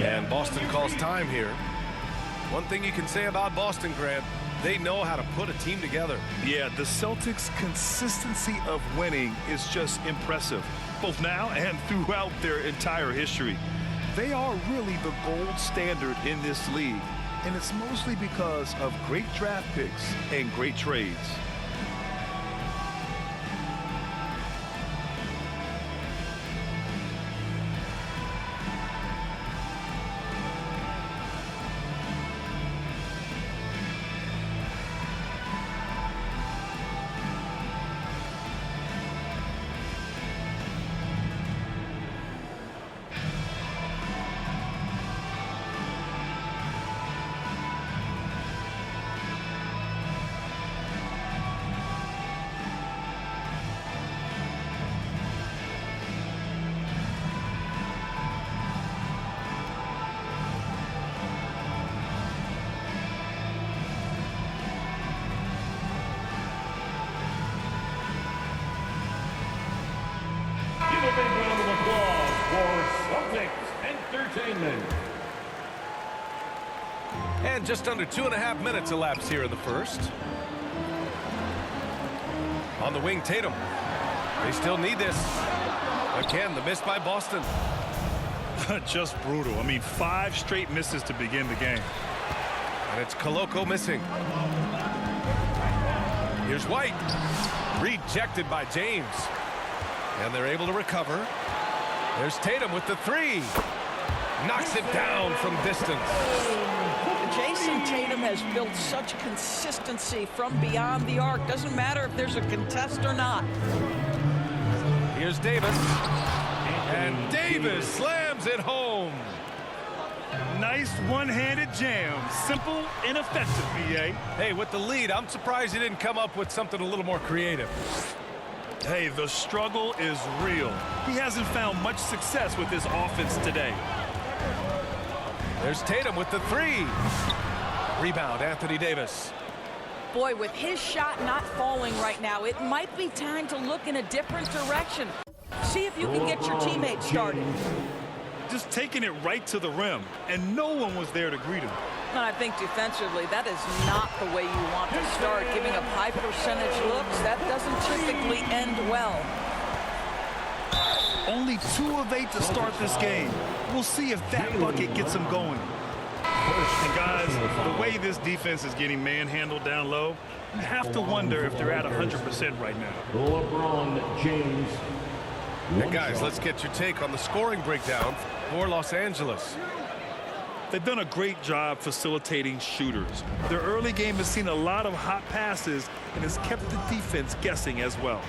And Boston calls time here. One thing you can say about Boston, Grant, they know how to put a team together. Yeah, the Celtics' consistency of winning is just impressive, both now and throughout their entire history. They are really the gold standard in this league, and it's mostly because of great draft picks and great trades. Round of applause for Celtics Entertainment. And just under 2.5 minutes elapsed here in the first. On the wing, Tatum. They still need this. Again, the miss by Boston. Just brutal. I mean, 5 straight misses to begin the game. And it's Koloko missing. Here's White. Rejected by James. And they're able to recover. There's Tatum with the 3. Knocks it down from distance. Jason Tatum has built such consistency from beyond the arc. Doesn't matter if there's a contest or not. Here's Davis. And Davis slams it home. Nice one-handed jam. Simple and effective, B.A. Hey, with the lead, I'm surprised he didn't come up with something a little more creative. Hey, the struggle is real. He hasn't found much success with his offense today. There's Tatum with the 3. Rebound, Anthony Davis. Boy, with his shot not falling right now, it might be time to look in a different direction. See if you can get your teammates started. Just taking it right to the rim, and no one was there to greet him. And I think defensively, that is not the way you want to start. Giving up high percentage looks, that doesn't typically end well. Only 2 of 8 to start this game. We'll see if that bucket gets him going. And guys, the way this defense is getting manhandled down low, you have to wonder if they're at 100% right now. LeBron James. And guys, let's get your take on the scoring breakdown for Los Angeles. They've done a great job facilitating shooters. Their early game has seen a lot of hot passes and has kept the defense guessing as well.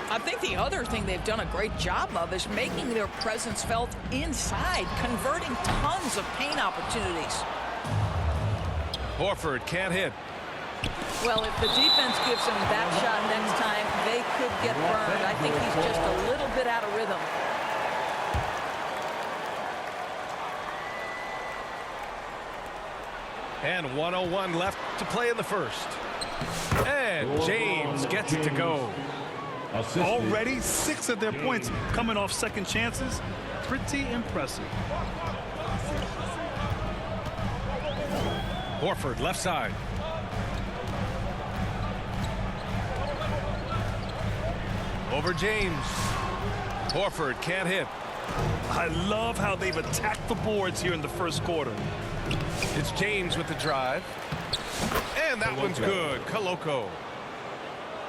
I think the other thing they've done a great job of is making their presence felt inside, converting tons of paint opportunities. Horford can't hit. Well, if the defense gives him that shot next time, they could get burned. I think he's just a little bit out of rhythm. And 1:01 left to play in the first. And James gets it to go. Already 6 of their points coming off second chances. Pretty impressive. Horford left side. Over James. Horford can't hit. I love how they've attacked the boards here in the first quarter. It's James with the drive. And that one's good. Koloko.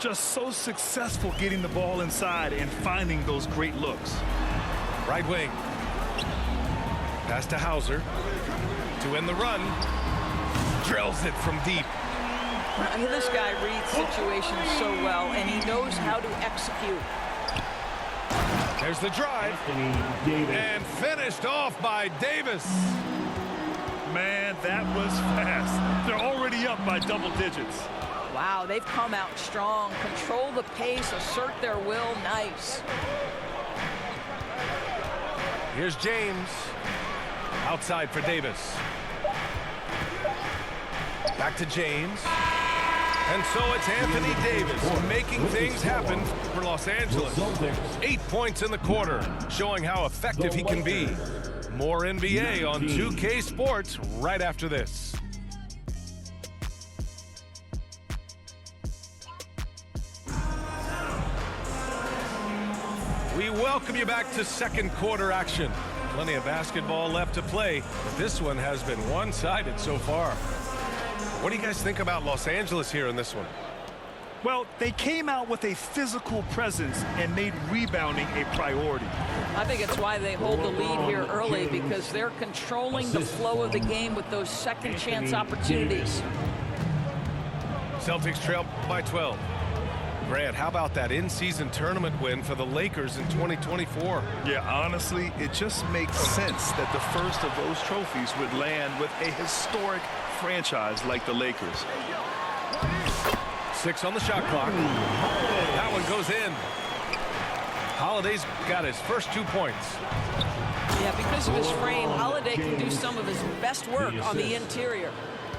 Just so successful getting the ball inside and finding those great looks. Right wing. Pass to Hauser. To end the run. Drills it from deep. This guy reads situations so well, and he knows how to execute. There's the drive. And finished off by Davis. Man, that was fast. They're already up by double digits. Wow, they've come out strong. Control the pace, assert their will. Nice. Here's James. Outside for Davis. Back to James. And so it's Anthony Davis making things happen for Los Angeles. 8 points in the quarter, showing how effective he can be. More NBA on 2K Sports right after this. We welcome you back to second quarter action. Plenty of basketball left to play, but this one has been one-sided so far. What do you guys think about Los Angeles here in this one? Well, they came out with a physical presence and made rebounding a priority. I think it's why they hold the lead here early, because they're controlling the flow of the game with those second chance opportunities. Celtics trail by 12. Grant, how about that in-season tournament win for the Lakers in 2024? Yeah, honestly, it just makes sense that the first of those trophies would land with a historic franchise like the Lakers. 6 on the shot clock. That one goes in. Holiday's got his first 2 points. Yeah, because of his frame, Holiday can do some of his best work on the interior.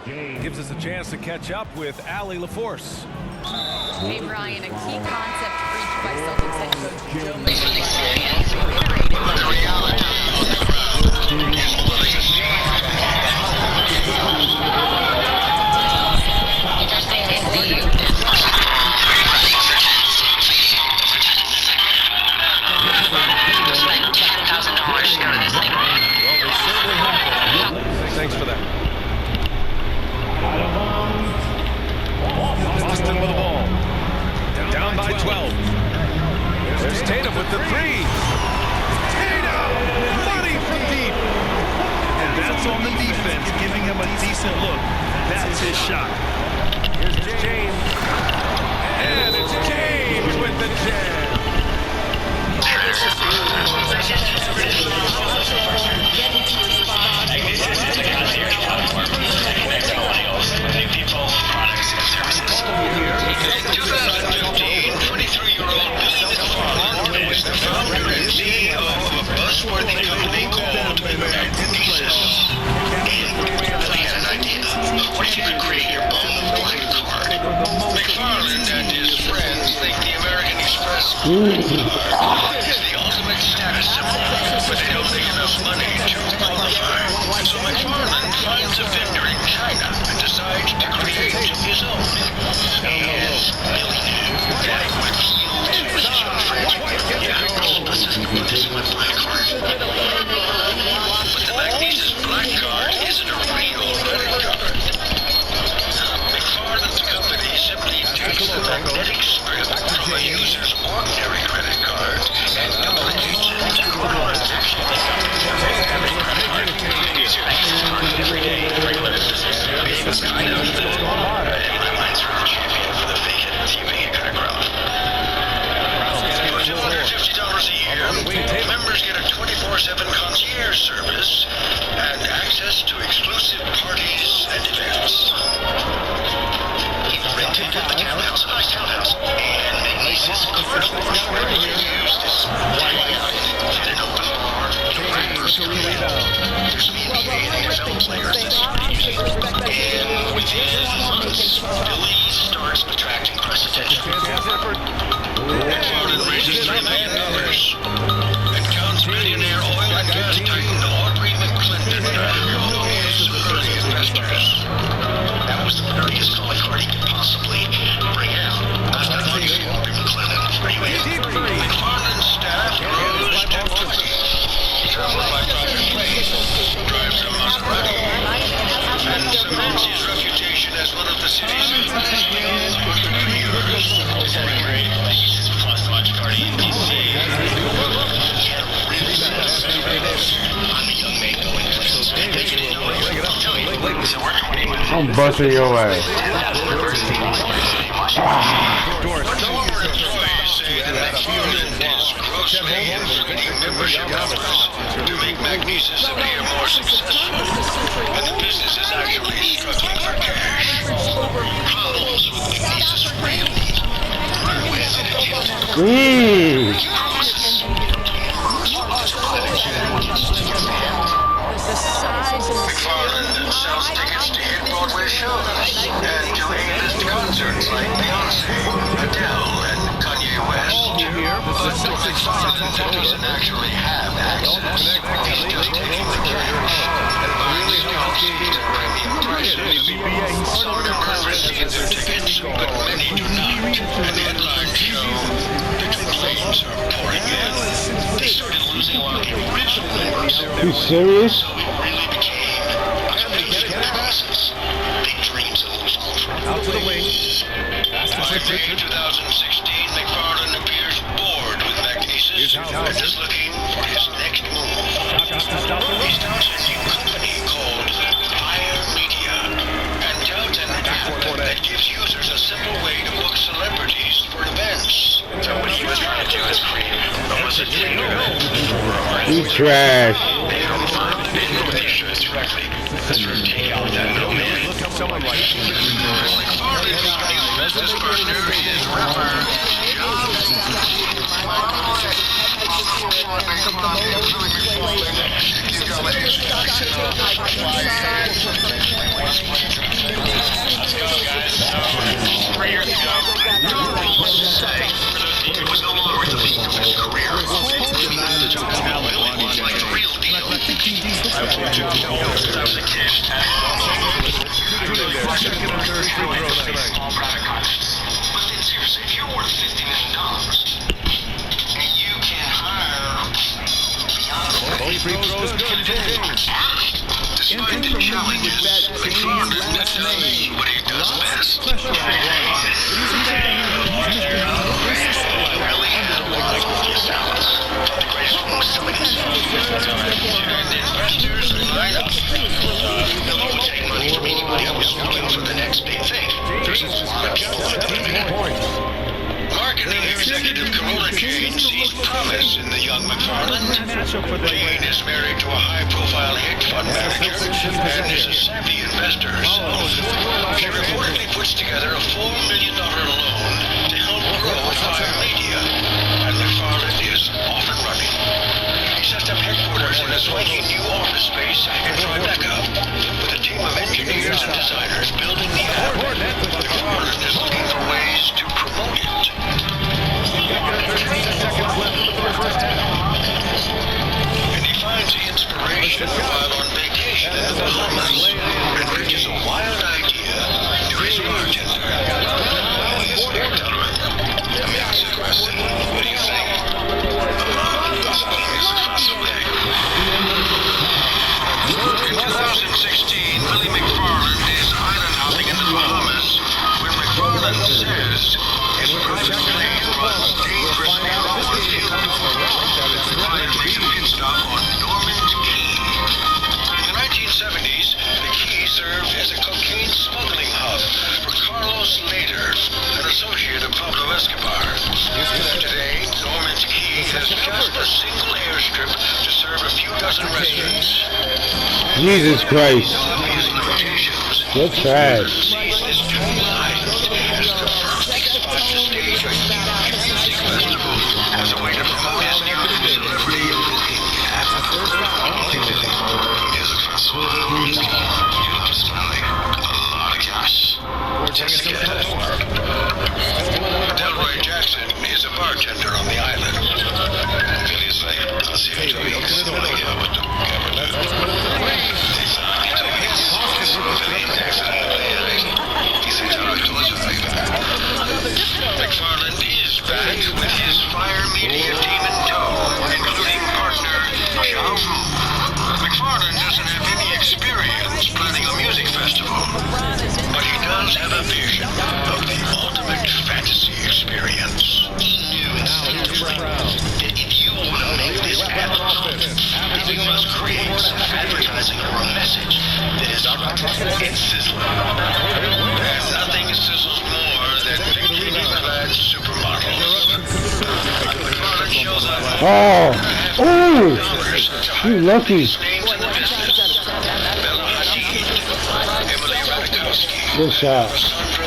Gives us a chance to catch up with Allie LaForce. Hey, Brian, a key concept preached by Celtics head coach Joe Mazzulla Thanks for that. Boston with the ball. Down by 12. There's Tatum with the 3. Tatum! Money from deep. And that's on the defense, giving him a decent look. That's his shot. Here's James. And it's James with the jam. McFarland and his friends think the American Express is the ultimate status symbol, but they don't make enough money to qualify. So McFarland finds a vendor in China and decides to create his own. He is millionaire, adequate yield to his French. Yeah, this is the black card. But the Magnesis black card isn't a real credit card. McFarland's company simply takes the magnetic strip from a user's ordinary credit card and duplicates it into one actual credit card. Easier to use every day. Being kind of my mind's for champion for the vacant TV background. For $250 a year, members get a 24/7 concierge service and access to exclusive parties and events. Rented from the townhouse, a nice townhouse, and Magnesis card holders where they can use this get an open bar, direct personal rebound. There's some NBA and NFL players that and within months, Philly starts attracting press attention. McFarland raises $3 million, and counts millionaire oil and gas titan Audrey McClendon as early investors. That was the nerdiest calling card he could possibly bring out. I thought he was Audrey McClendon. Anyway, McFarland's staff grows to 50. Travels by private plane, drives a Maserati, and cements his reputation as one of the city's best entrepreneurs. He's a front-watch party in D.C. I'm a young man going to I'm busting your ass. Former employees say that McFarland is grossly inflating membership numbers to make Magnesis appear more successful, and the business is actually struggling for cash. Problems with Magnesis really run with McFarland sells tickets to hit Broadway shows and to A-list concerts like Beyonce, Adele, and Kanye West. But McFarland doesn't actually have access. He's just taking the You serious? So it really became a competitive process. Big dreams of those Out to the wing. By May 2016, McFarland appears bored with Magnesis and is looking for his next move. He starts a new company called Fire Media and touts an app that gives users a simple way to book celebrities for events. So what he was trying to do is create almost a Tinder event. You trash. They don't find any pictures directly. Let's sort of take out that middleman. Look up someone like McFarland's new business partner is rapper It was no longer the peak of his career. Like the real deal. Without the cash tag. Small product costs. But then seriously, if you're worth $50 million and you can hire despite the challenges, McFarland does what he does best. And investors line up. No one will take money from anybody else looking for the next big thing. Marketing executive Corona Jane sees promise in the young McFarland. Jane is married to a high-profile hedge fund manager and is a savvy investor herself. She reportedly puts together a $4 million loan to help grow Fire Media, and McFarland is off and running. He sets up headquarters in a swinging new office space in Tribeca with a team of engineers and designers building the app. McFarland is looking for ways to promote it. And he finds the inspiration while on vacation in the Bahamas and pitches a wild idea to his bartender. Let me ask you a question. What do you think? In 2016, Willie McFarland is island hopping in the Bahamas, where McFarland says his private plane runs dangerously low on fuel. McFarland makes a pit stop on Norman's Key. In the 1970s, the Key served as a cocaine smuggling hub for Carlos Lader, an associate of Pablo Escobar. Today, Norman's Key has just a single airstrip to serve a few dozen residents. Jesus Christ. You're trash. Sees this tiny island as the perfect spot to stage a huge music festival as a way to promote his new celebrity booking app. Is a festival. You'll be spending a lot of cash. Just get it. Delroy Jackson is a bartender on the island. He's like, I'll see if he's going to get with the government. McFarland is back with his Fire Media team in tow, including partner Xiao Fu. McFarland doesn't have any experience planning a music festival, but he does have a vision of the ultimate fantasy experience. He knew instinctively that if you want to make this happen, then you must create some advertising or a message that is hot and sizzling. And nothing sizzles more than bikini-clad supermodels. McFarland shows up. Oh! Ooh! You lucky. Names in the business: Bella Hadid, Emily Ratajkowski, Good shot. Sandra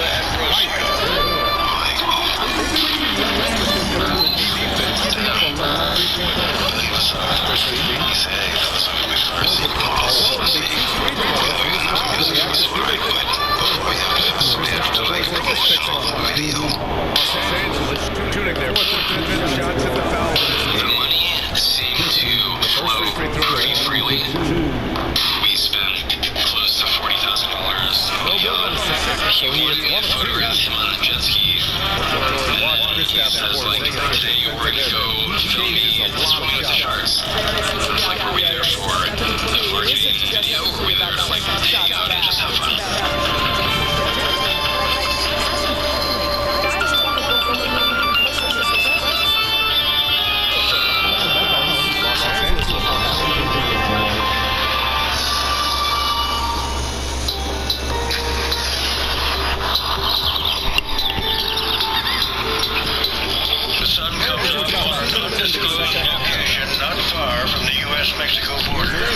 Ambrosio. Tuning there. Shots at the foul. The money seemed to flow pretty freely. We spent close to $40,000 on yacht. He wanted me to photograph him on a jet ski. And he says, like, day you were ready to go film me and swimming with the sharks. Like, were we there for the marketing video? Were we there to, like, hang out and just have fun? Not far from the U.S.-Mexico border.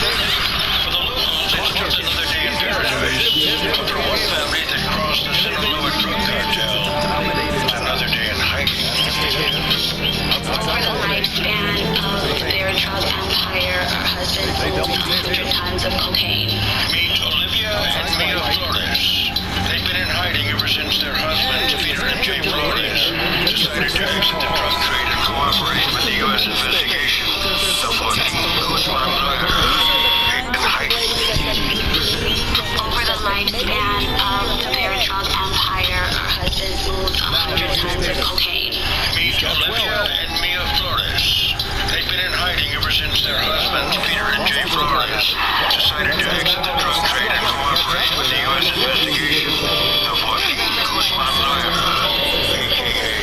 For the locals, it's just another day in paradise. But for one family that crossed the Sinaloa drug cartel, it's another day in hiding. Over the lifespan of their drug empire, our husbands sold 100 tons of cocaine. Meet Olivia and Mia Flores. They've been in hiding ever since their husbands, Peter and Jay Flores, decided to exit the drug trade and cooperate with the U.S. investigation. The fucking Louis Von Lawyer in hiding. Over the lifespan of their drug empire, our husbands moved 100 tons of cocaine. Meet Olivia and Mia Flores. They've been in hiding ever since their husbands, Peter and Jay Flores, decided to exit the drug trade and cooperate with the U.S. investigation. The fucking Louis Von Lawyer, a.k.a.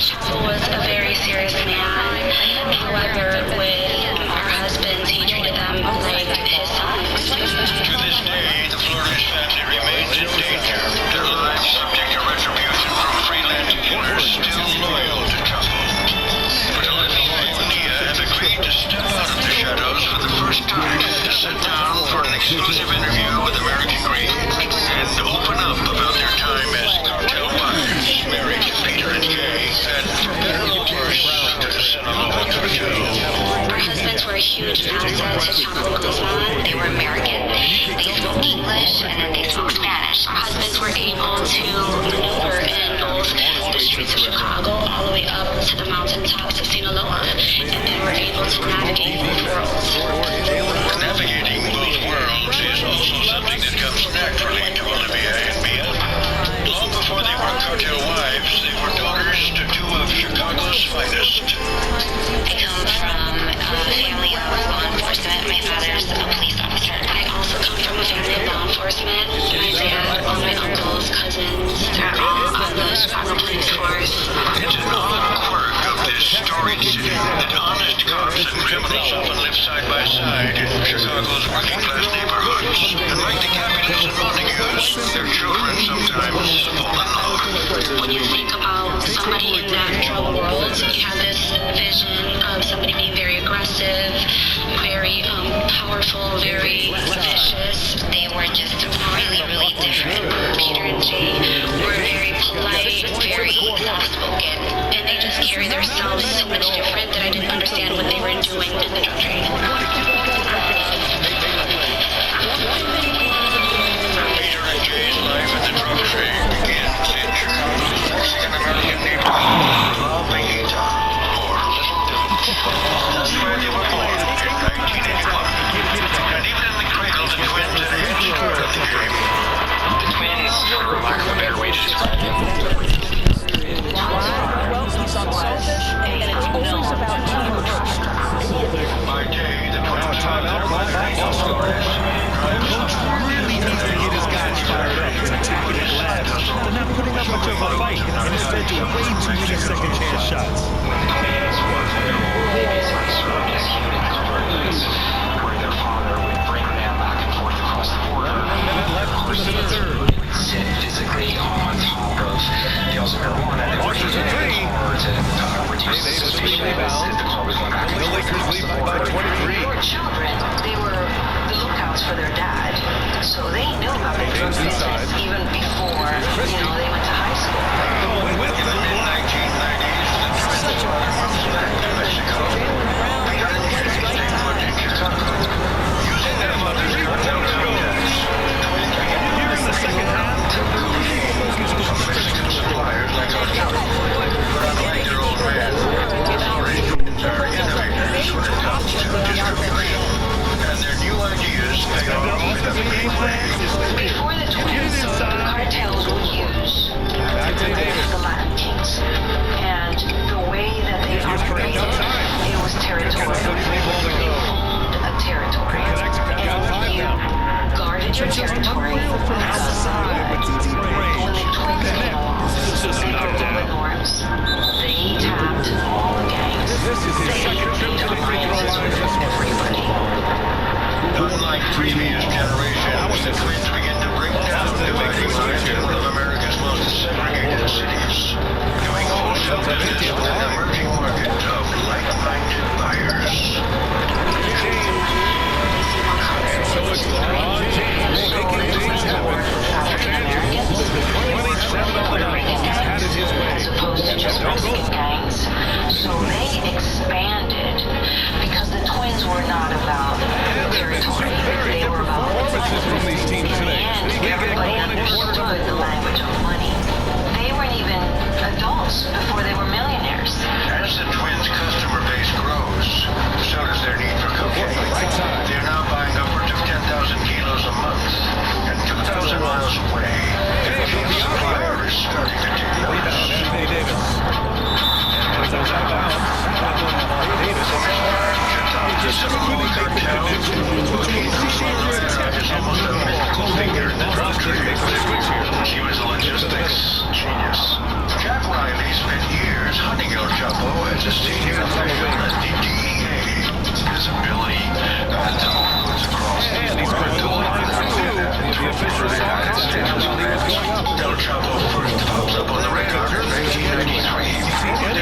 Chapo was a very serious man. However, with our husbands, he treated them like his sons. To this day, the Flores family remains in danger. Their lives subject to retribution from freelance killers still loyal to Chapo. But Olivia and Mia have agreed to step out of the shadows for the first time to sit down for an exclusive interview with American Greed and open up about their time as cartel wives, married to Peter and Jay, and for better or worse, to the Sinaloa cartel. Our husbands were a huge asset to Chapo Guzman. They were American. They spoke English and then they spoke Spanish. Our husbands were able to maneuver in both the streets of Chicago all the way up to the mountaintops of Sinaloa, and they were able to navigate both worlds. Navigating both worlds is also something that comes naturally to Olivia and Mia. Long before they were cartel wives, they were daughters to two of Chicago's finest. I come from a family of law enforcement. My father's a police officer. I also come from a family of law enforcement. My dad, all my uncles, cousins, they're all on the Chicago police force. It's an odd quirk of this storied city that honest cops and criminals often live side by side in Chicago's working-class neighborhoods. And like the Capulets and Montagues, their children sometimes fall in love. When you think about somebody in that drug world, you have this vision of somebody being very aggressive, very powerful, very vicious. They were just really, really different. Peter and Jay were very polite, very soft-spoken, and they just carry themselves so much different that I didn't understand what they were doing in the drug trade. Peter and Jay's life in the drug trade begins in Chicago's Mexican-American neighborhood of La Villita, or Little Dillon. That's where they were born in 1981. And even in the cradle, the twins had a head start at the game. The twins, for lack of a better way to describe them, Well, he's on Selfish, and it's always about teamwork. by Unlike previous generations, the Twins begin to break down, dividing lines in one of America's most segregated cities, doing wholesale business with an emerging market of like-minded buyers. So it's LeBron James making things happen. 27-11. He's had it his way. As opposed to just Mexican gangs. So they expanded because the Twins were not about territory. Very They good were about performances from these teams today. and They get everybody going in quarter understood number the 4. language of money. They weren't even adults before they were millionaires. As the Twins' customer base grows, so does their need for cocaine. They're now buying upwards of 10,000 kilos a month, and 2,000 miles away, the supplier is starting to take Rebound, notice. Anthony Davis. And it's out of bounds. Davis. Just a movie cartel, looking for Florida is almost a mythical figure in the drug trade. He was a logistics genius. Jack Riley spent years hunting El Chapo as a senior official at the DEA. His ability to haul goods across the border to line The officials saw contact while he was going up. El Chapo first pops up on the radar in 1993.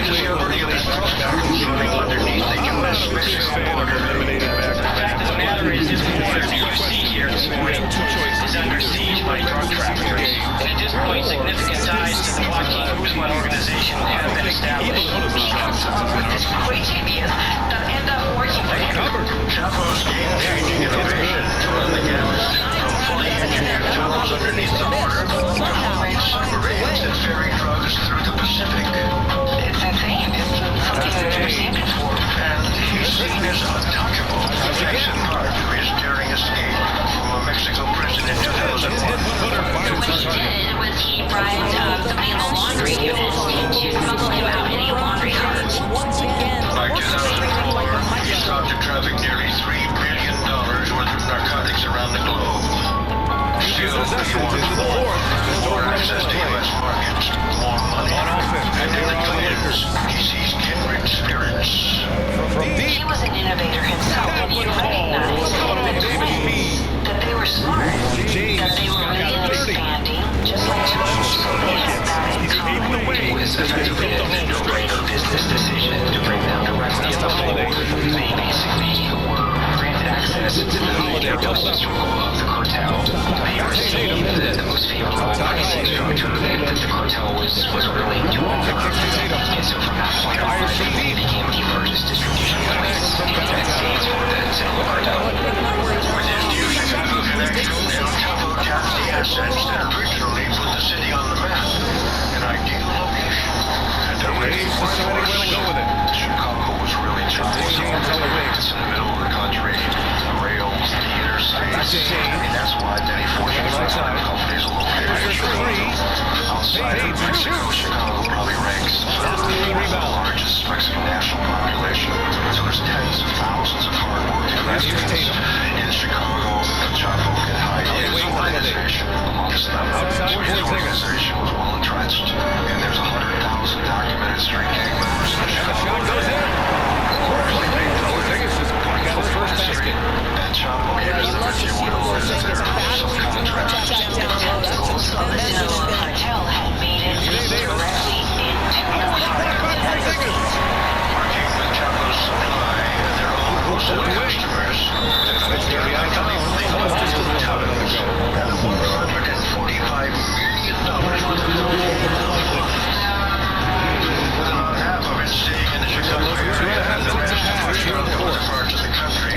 Discovery of his drug cargo running underneath the U.S. Mexico border. The fact of the matter is, this border that you see here this morning is under siege by drug traffickers. And at this point, significant ties to the Joaquin Guzman organization have been established. These crazy ideas that end up working for him. Chapo's game-changing innovation to run the gamut from fully engineered tunnels underneath the border to homemade submarines that ferry drugs through the Pacific. It's insane. It's something I've never seen before. And he's seen as untouchable. Thanks in part to his daring escape from a Mexico prison in 2001. What he did was he bribed somebody in the laundry unit to smuggle him out in a laundry car. Once again, By 2004, he's sought to traffic nearly $3 billion worth of narcotics around the globe. Still, he wants more access to U.S. markets, more money, and in the Twins, he sees kindred spirits. He was an innovator himself, and he recognized that they were smart, that they were really understanding, just like It was effectively a no-brainer business decision to bring them directly at the border. They basically were granted access to the major dosage of the cartel. They received the most favorable pricing structure that the cartel was willing to offer. And so from that point on, they became the largest distribution points in the United States for the Sinaloa cartel. With his new Chicago connection, El Chapo tapped the assets that originally put the city on the map. An ideal location. And the race decided where to go with it. Chicago was really trying so hard. It's in the middle of the country. The rails, the interstates. I mean, that's why many Fortune 500 companies are located in Chicago. Outside of Mexico, Chicago probably ranks the largest Mexican national population. So there's tens of thousands of hard-working Mexicans in Chicago. El Chapo can hide his organization amongst them. His organization was well entrenched, and there's 100,000 documented street gang members in Chicago. And Chapo gave us the Virginia Warlords as their subcontract. So the Sinaloa cartel had made it directly into the heart of Mexico. Working with Chapo's supply and their own wholesale customers, they're becoming famous to the tunnels and $145 million worth of cocaine. About half of it staying in the Chicago area and the rest pushing out to other parts of the country.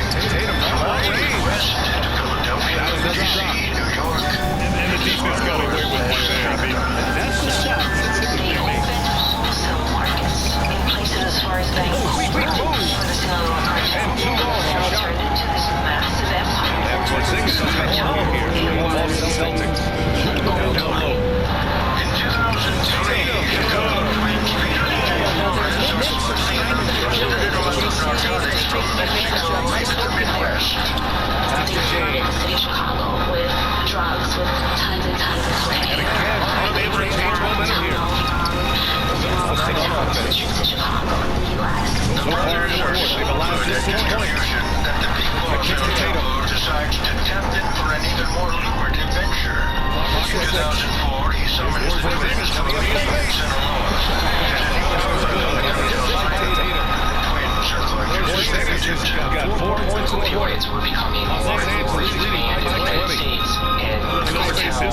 West to Philadelphia, D.C., New York. And the defense got away with one there. I mean, that's the shot that typically makes. Wholesale markets in places as far as Vancouver for the Sinaloa cartel turned into this massive empire. That's what Zing's got home here. Almost the Celtics. In 2003, Chicago Twins beat a narcotics from Mexico right to the Midwest. City of Chicago with drugs, with tons and tons of cocaine. Switches to Chicago in the U.S. The brothers were so good at distribution that the people of El Chapo decided Patriots were becoming more influenced in the United States. And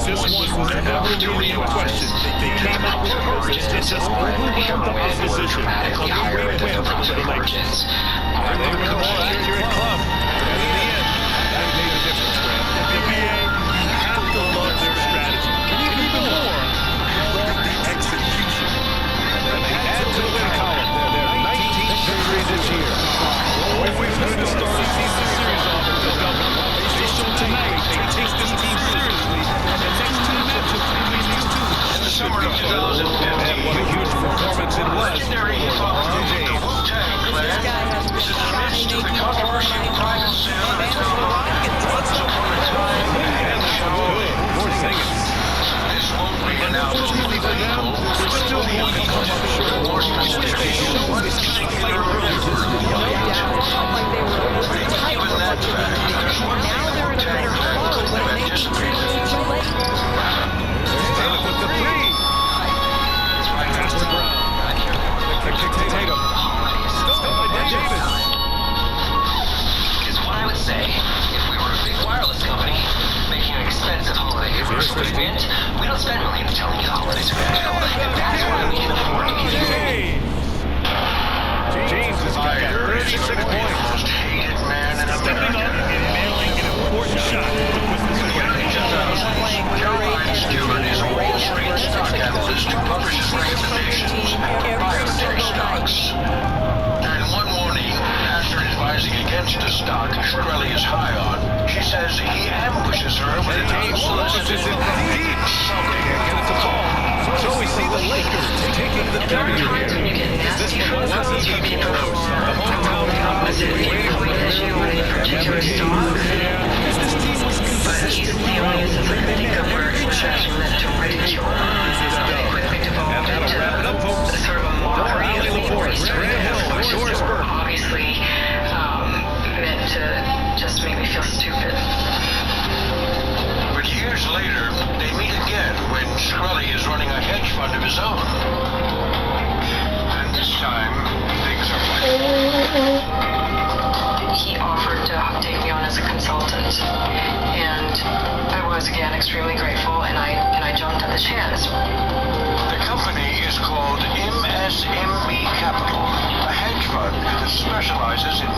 This was never really in question. They came out with purpose to just overwhelm the opposition. dramatically higher than the profit margins. They were the more accurate club. And in the end, that made a difference, Graham. The NBA, you have to love their strategy. And even more, love the execution. And they add to the win column. They're 19th victory this year. If we could have started the series off with the double, they show tonight they take this team seriously, and the next two matchups between these two. In the summer of 2015, And what a huge performance it was. legendary hip-hop group, the Wu-Tang Clan, was in the midst of the controversy of private sale of drugs upon a time and More singing. this won't be announced illegal. We're still going to come up short. More specifically, one singular member. Given that fact, there's one thing the Wu-Tang Clan could have anticipated. Tatum with the three. Pass to Brown. Kick to Tatum. Still by Davis. Is what I would say if we were a big wireless company making an expensive holiday anniversary event. We don't spend millions telling you the holidays are special, and that's why we can afford to give you James has got 36 points. most hated man in Stepping up America. and nailing an important shot to put this away. Caroline Stewart is a Wall Street stock analyst who publishes recommendations on biotech stocks. And one morning, after advising against a stock Shkreli is high on, she says he ambushes her with an unsolicited Can't get it to fall. So we see the Lakers taking the W here. This one wasn't even close. The hometown crowd was waiting for the issue with a particular stock. But he's the audience of the critic of where expression meant to ridicule. They quickly devolved into sort of a mockery of the voice. Obviously meant to just make me feel stupid. But years later, they meet again when Shkreli is running a hedge fund of his own. And this time, things are He offered to take me on as a consultant, and I was again extremely grateful, and I jumped at the chance. The company is called MSMB Capital, a hedge fund that specializes in